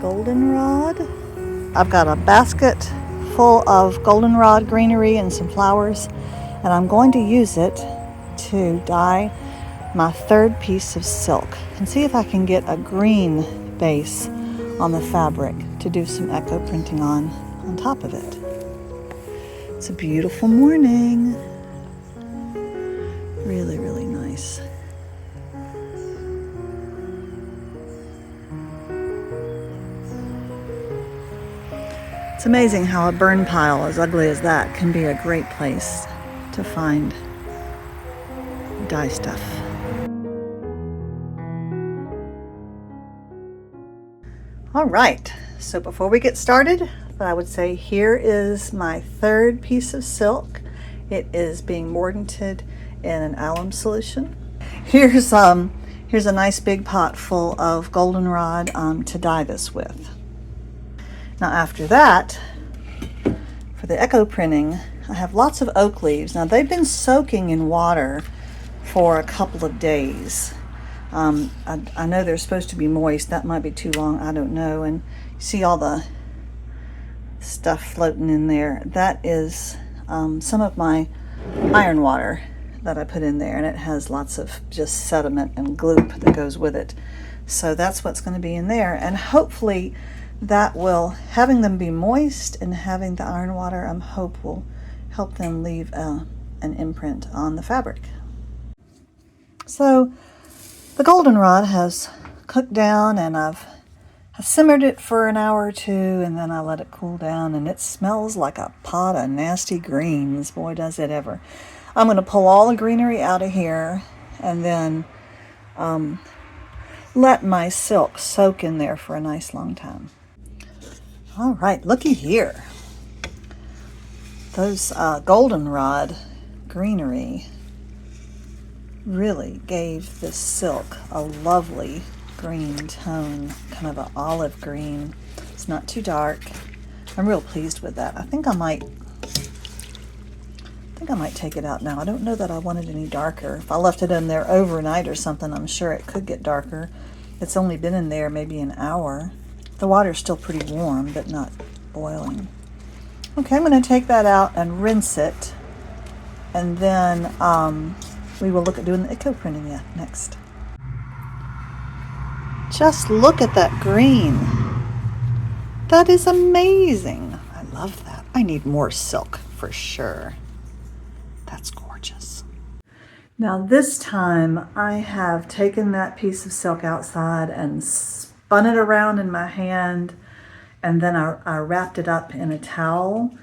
goldenrod. I've got a basket full of goldenrod greenery and some flowers, and I'm going to use it to dye my third piece of silk and see if I can get a green base on the fabric to do some echo printing on top of it. It's a beautiful morning. Really, really nice. It's amazing how a burn pile as ugly as that can be a great place to find dye stuff. All right, so before we get started, I would say here is my third piece of silk. It is being mordanted in an alum solution. Here's a nice big pot full of goldenrod to dye this with. Now after that, for the echo printing, I have lots of oak leaves. Now they've been soaking in water for a couple of days. I know they're supposed to be moist. That might be too long, I don't know. And you see all the stuff floating in there. That is some of my iron water that I put in there, and it has lots of just sediment and gloop that goes with it. So that's what's going to be in there, and hopefully that will, having them be moist and having the iron water, I hope will help them leave an imprint on the fabric. So the goldenrod has cooked down, and I've simmered it for an hour or two, and then I let it cool down, and it smells like a pot of nasty greens. Boy, does it ever. I'm going to pull all the greenery out of here and then let my silk soak in there for a nice long time. All right, looky here. Those goldenrod greenery really gave this silk a lovely green tone, kind of an olive green. It's not too dark. I'm real pleased with that. I think I might take it out now. I don't know that I want it any darker. If I left it in there overnight or something, I'm sure it could get darker. It's only been in there maybe an hour. The water's still pretty warm, but not boiling. Okay, I'm going to take that out and rinse it, and then we will look at doing the echo printing next. Just look at that green. That is amazing. I love that. I need more silk for sure. That's gorgeous. Now this time I have taken that piece of silk outside and spun it around in my hand, and then I wrapped it up in a towel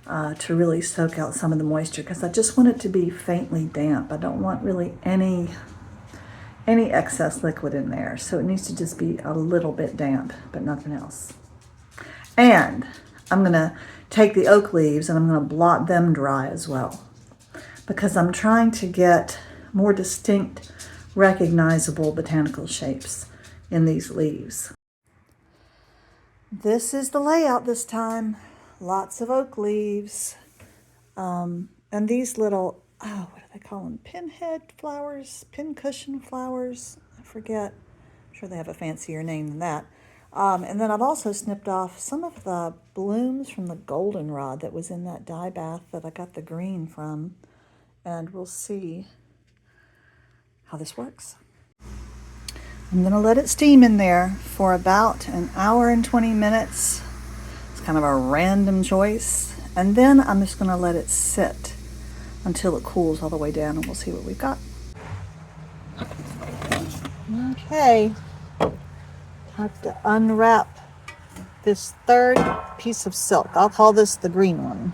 to really soak out some of the moisture, because I just want it to be faintly damp. I don't want really any excess liquid in there, so it needs to just be a little bit damp, but nothing else. And I'm going to take the oak leaves and I'm going to blot them dry as well, because I'm trying to get more distinct, recognizable botanical shapes in these leaves. This is the layout this time. Lots of oak leaves, and these little, what do they call them? Pinhead flowers, pincushion flowers. I forget. I'm sure they have a fancier name than that. And then I've also snipped off some of the blooms from the goldenrod that was in that dye bath that I got the green from. And we'll see how this works. I'm going to let it steam in there for about an hour and 20 minutes. It's kind of a random choice. And then I'm just going to let it sit until it cools all the way down, and we'll see what we've got. Okay. Have to unwrap this third piece of silk. I'll call this the green one.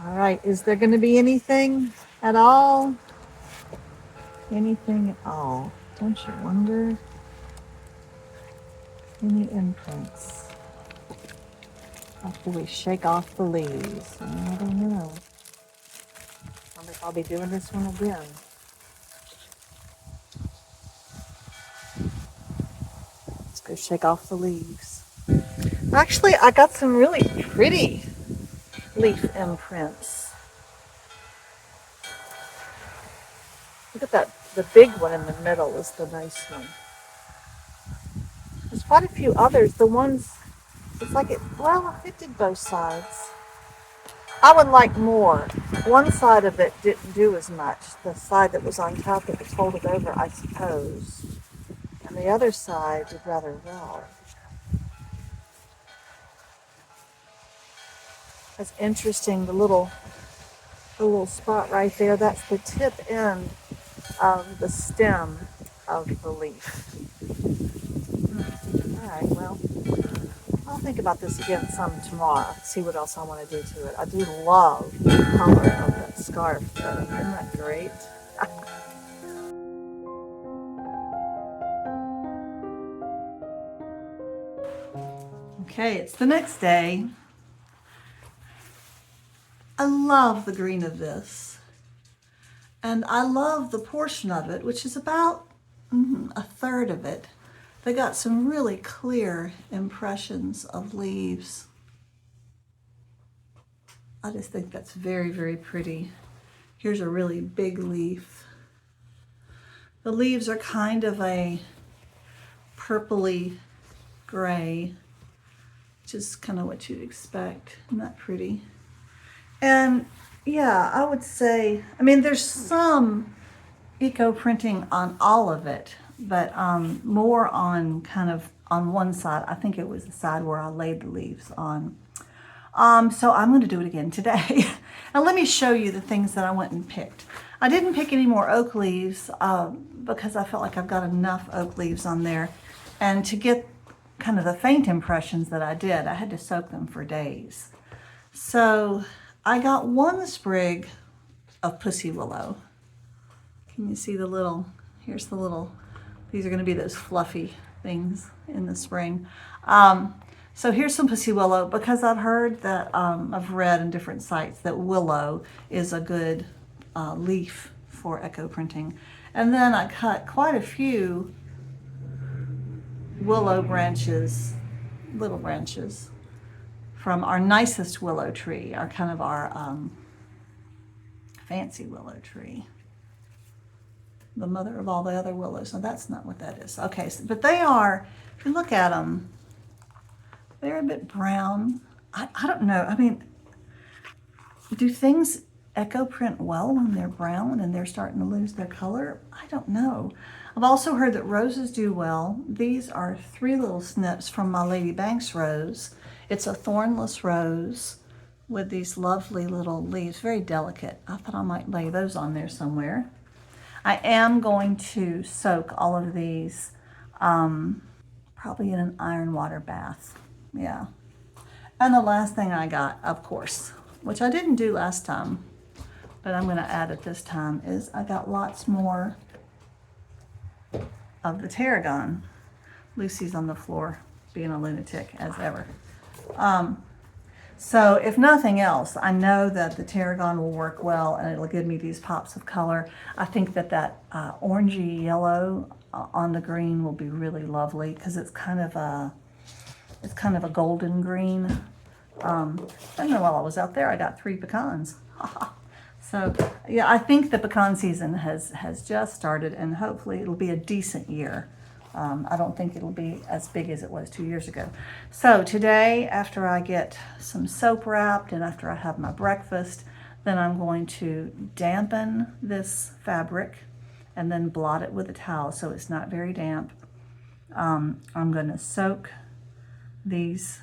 All right, is there going to be anything at all? Anything at all? Don't you wonder? Any imprints? After we shake off the leaves. I don't know. I wonder if I'll be doing this one again. Let's go shake off the leaves. Actually, I got some really pretty leaf imprints. Look at that, the big one in the middle is the nice one. There's quite a few others. The ones, it's like well, it did both sides. I would like more. One side of it didn't do as much. The side that was on top that was folded over, I suppose. And the other side did rather well. That's interesting, the little spot right there. That's the tip end of the stem of the leaf. All right, well, I'll think about this again some tomorrow, see what else I want to do to it. I do love the color of that scarf, though. Isn't that great? Okay, it's the next day. I love the green of this. And I love the portion of it, which is about a third of it. They got some really clear impressions of leaves. I just think that's very, very pretty. Here's a really big leaf. The leaves are kind of a purpley gray, which is kind of what you'd expect. Isn't that pretty? And yeah, I would say, I mean, there's some eco printing on all of it, but more on kind of on one side. I think it was the side where I laid the leaves on. So I'm going to do it again today. Now let me show you the things that I went and picked. I didn't pick any more oak leaves because I felt like I've got enough oak leaves on there. And to get kind of the faint impressions that I did, I had to soak them for days. So I got one sprig of pussy willow. Can you see the little, here's the little, these are going to be those fluffy things in the spring. So here's some pussy willow, because I've heard that, I've read in different sites that willow is a good leaf for echo printing. And then I cut quite a few willow branches, little branches, from our nicest willow tree, our kind of our fancy willow tree. The mother of all the other willows. No, that's not what that is. Okay, so, but they are, if you look at them, they're a bit brown. I don't know. I mean, do things echo print well when they're brown and they're starting to lose their color? I don't know. I've also heard that roses do well. These are 3 little snips from my Lady Banks rose. It's a thornless rose with these lovely little leaves, very delicate. I thought I might lay those on there somewhere. I am going to soak all of these probably in an iron water bath. Yeah. And the last thing I got, of course, which I didn't do last time, but I'm going to add it this time, is I got lots more of the tarragon. Lucy's on the floor being a lunatic as ever. So if nothing else, I know that the tarragon will work well and it'll give me these pops of color. I think that that orangey yellow on the green will be really lovely because it's kind of a golden green. I know while I was out there, I got 3 pecans. So yeah, I think the pecan season has just started and hopefully it'll be a decent year. I don't think it'll be as big as it was 2 years ago. So today, after I get some soap wrapped and after I have my breakfast, then I'm going to dampen this fabric and then blot it with a towel so it's not very damp. I'm going to soak these.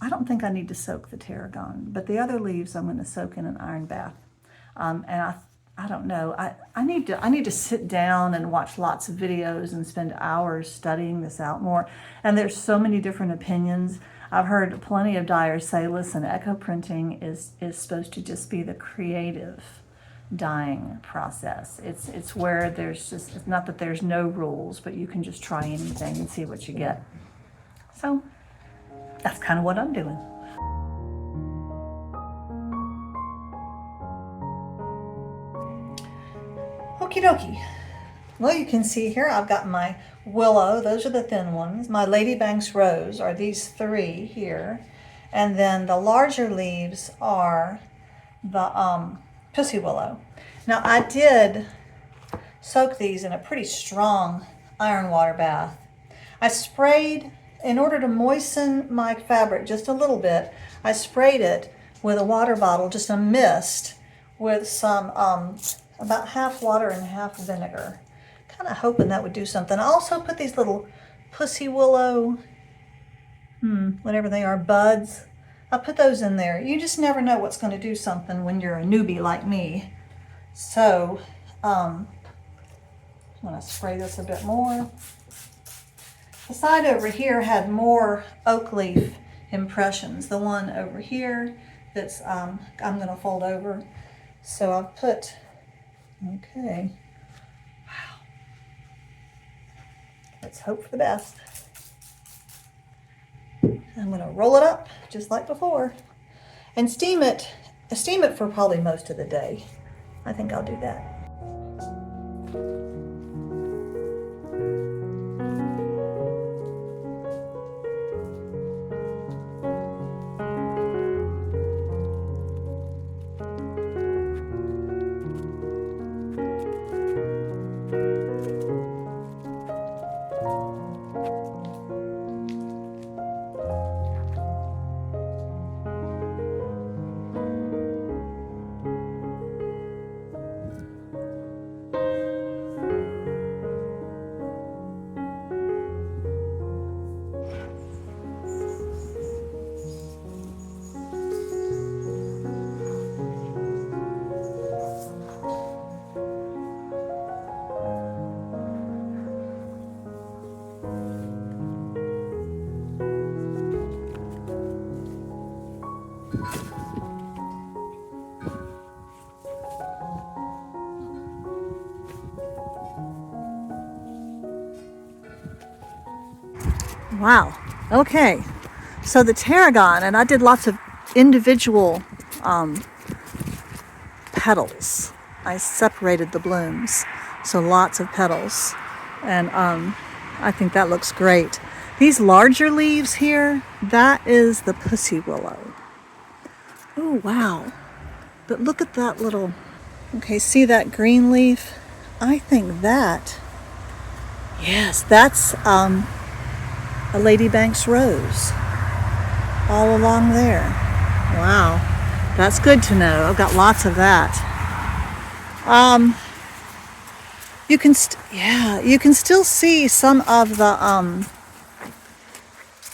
I don't think I need to soak the tarragon, but the other leaves I'm going to soak in an iron bath. And I don't know. I need to sit down and watch lots of videos and spend hours studying this out more. And there's so many different opinions. I've heard plenty of dyers say, listen, echo printing is supposed to just be the creative dyeing process. It's where there's just, it's not that there's no rules, but you can just try anything and see what you get. So that's kind of what I'm doing. Okie dokie. Well, you can see here I've got my willow. Those are the thin ones. My Lady Banks rose are these 3 here. And then the larger leaves are the pussy willow. Now I did soak these in a pretty strong iron water bath. I sprayed, in order to moisten my fabric just a little bit, I sprayed it with a water bottle, just a mist, with some, about half water and half vinegar. Kind of hoping that would do something. I also put these little pussy willow, whatever they are, buds. I put those in there. You just never know what's going to do something when you're a newbie like me. So, I'm going to spray this a bit more. The side over here had more oak leaf impressions. The one over here that's, I'm going to fold over. So I've put, okay, wow. Let's hope for the best. I'm going to roll it up just like before and steam it for probably most of the day. I think I'll do that. Wow. Okay. So the tarragon, and I did lots of individual petals. I separated the blooms, so lots of petals, and I think that looks great. These larger leaves here, that is the pussy willow. Oh wow. But look at that little, okay, see that green leaf? I think that, yes, that's a Lady Banks rose all along there. Wow, that's good to know. I've got lots of that. You can you can still see some of the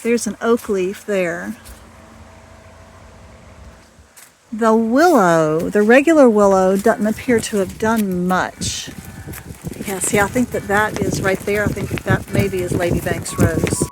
there's an oak leaf there. The willow, the regular willow, doesn't appear to have done much. Yeah, see, I think that is right there. I think that maybe is Lady Banks rose.